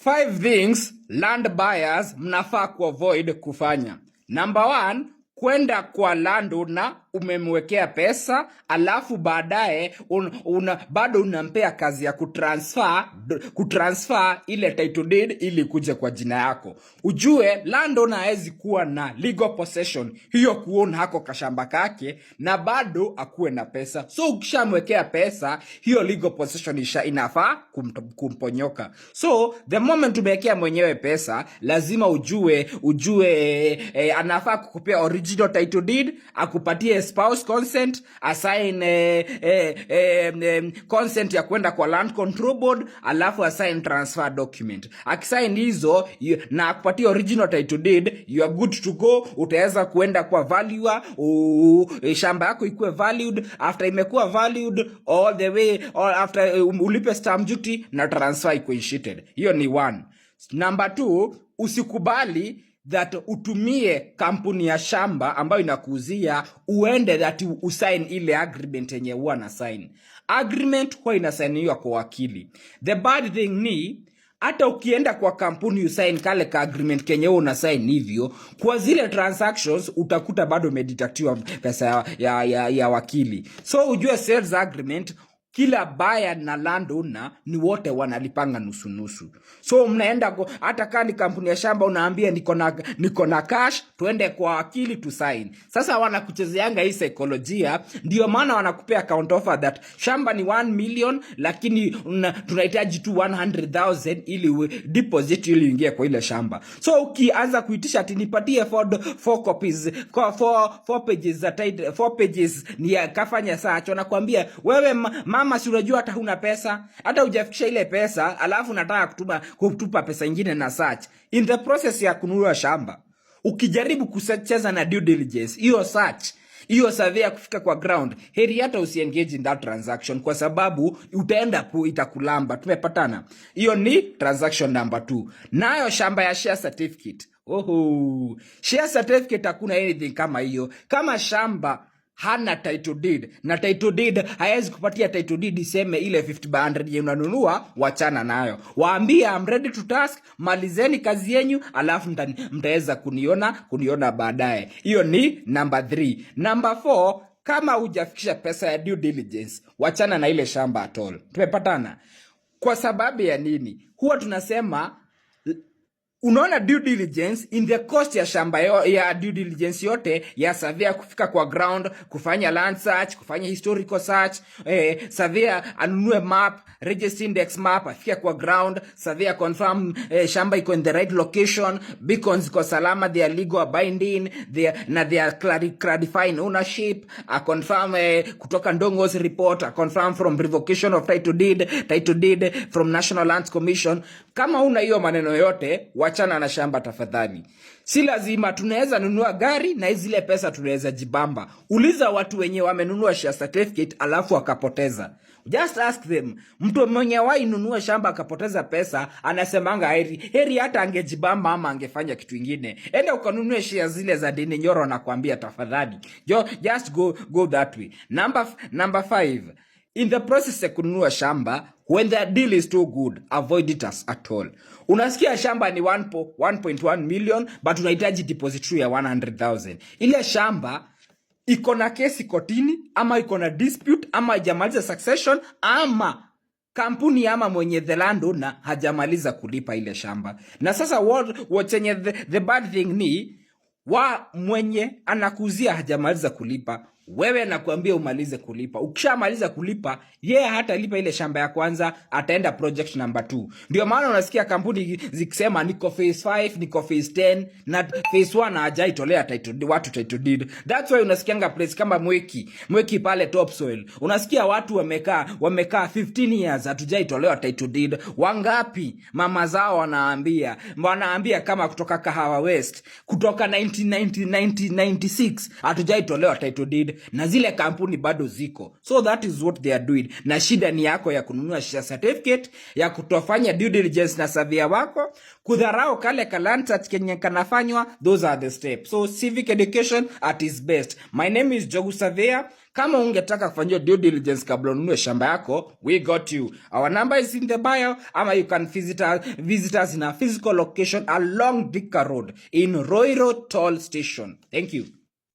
5 things land buyers mnafaa kuavoid kufanya. Number 1, kwenda kwa landowner umemwekea pesa alafu baadaye bado unampea kazi ya kutransfer ile title deed ili kuje kwa jina yako. Ujue landowner haezi kuwa na legal possession hiyo kuona hako kashamba kake na bado akuwe na pesa. So ukishamwekea pesa hiyo legal possession inafaa kumponyoka. So the moment umewekea mwenyewe pesa lazima ujue anafaa kukupea original title deed, akupatie spouse consent, assign consent ya kwenda kwa land control board, alafu assign transfer document. Akisign hizo na akupatie original title deed, you are good to go. Utaweza kuenda kwa valuer, shamba yako ikuwe valued. After imekuwa valued all the way, after ulipe stamp duty na transfer ikuwe sheeted. Hiyo ni 1. Number 2, usikubali that utumie kampuni ya shamba ambayo inakuuzia uende that usign ile agreement yenye huwa na sign. Agreement huwa inasainiwa kwa wakili. The bad thing ni hata ukienda kwa kampuni usign kale ka agreement kenye huwa una sign hivyo, kwa zile transactions utakuta bado umedetectiwa pesa ya wakili. So ujue sales agreement kila buyer na landowner ni wote wanalipanga nusu. So mnaenda hata kama ni kampuni ya shamba unaambia niko na cash, tuende kwa wakili to sign. Sasa wanakuchezeanga hii saikolojia, ndio maana wanakupea account offer that shamba ni 1 million lakini tunahitaji tu 100,000 ili deposit ili uingie kwa ile shamba. So ukianza kuitisha ati nipatie 4 copies, 4 pages za title, 4 pages ni kafanya search, wanakuambia wewe mama si unajua hata huna pesa, hata hujafikisha ile pesa, alafu nataka kutupa pesa nyingine na search. In the process ya kununua shamba, ukijaribu kucheza na due diligence, hiyo search, hiyo survey ya kufika kwa ground, heri hata usiengage in that transaction kwa sababu utaenda itakulamba. Tumepatana? Hiyo ni transaction number 2. Nayo shamba ya share certificate. Share certificate hakuna anything kama hiyo. Kama shamba hana title deed na title deed haiwezi kupatia title deed iseme ile 50/100 yenye unanunua, wachana nayo. Waambie I'm ready to task, malizeni kazi yenu alafu mtaweza kuniona baadaye. Hiyo ni number 3. Number 4, kama hujafikisha pesa ya due diligence, wachana na ile shamba at all. Tumepatana? Kwa sababu ya nini? Huwa tunasema unaona due diligence in the cost ya shamba ya due diligence yote ya surveyor kufika kwa ground, kufanya land search, kufanya historical search, surveyor anunue map, register index map, afike kwa ground, surveyor confirm shamba iko in the right location, beacons iko salama, they are legal binding, they are clarifying ownership, confirm kutoka Ndongo's report, confirm from revocation of title deed from National Lands Commission. Kama una hiyo maneno yote, wachana na shamba tafadhali. Si lazima tunaweza nunua gari na zile pesa tunaweza jibamba. Uliza watu wenye wamenunua share certificate alafu akapoteza. Just ask them. Mtu mwenye nunua shamba akapoteza pesa anasemanga heri hata angejibamba ama angefanya kitu kingine. Enda ukanunue share zile za Deni Nyoro na kuambia tafadhali. Just go that way. Number 5. In the process ya kununua shamba, when the deal is too good, avoid it at all. Unasikia shamba ni 1.1 million but unahitaji deposit ya 100,000. Ile shamba iko na kesi kotini ama iko na dispute ama hajamaliza succession ama kampuni ama mwenye the landowner hajamaliza kulipa ile shamba. Na sasa what's the bad thing ni mwenye anakuzia hajamaliza kulipa, wewe nakuambia umalize kulipa. Ukishamaliza kulipa, yeye hata lipa ile shamba ya kwanza, ataenda project number 2. Ndio maana unasikia kampuni zikisema niko phase 5, niko phase 10 na phase 1 hajaitolea title deed. That's why unasikianga place kama Mweki pale Topsoil. Unasikia watu wamekaa 15 years hatujaitolewa title deed. Wangapi mama zao wanaambia kama kutoka Kahawa West, kutoka 1996 hatujaitolewa title deed. deed na zile kampuni bado ziko. So that is what they are doing. Na shida ni yako ya kununua share certificate, ya kutofanya due diligence na surveyor wako, kudharau kale kalantat kenye kanafanywa. Those are the steps. So civic education at its best. My name is Jogu Surveyor. Kama ungetaka kufanyia due diligence kabla ununue shamba yako, we got you. Our number is in the bio, ama you can visit us in a physical location along Thika Road in Roiro Toll Station. Thank you.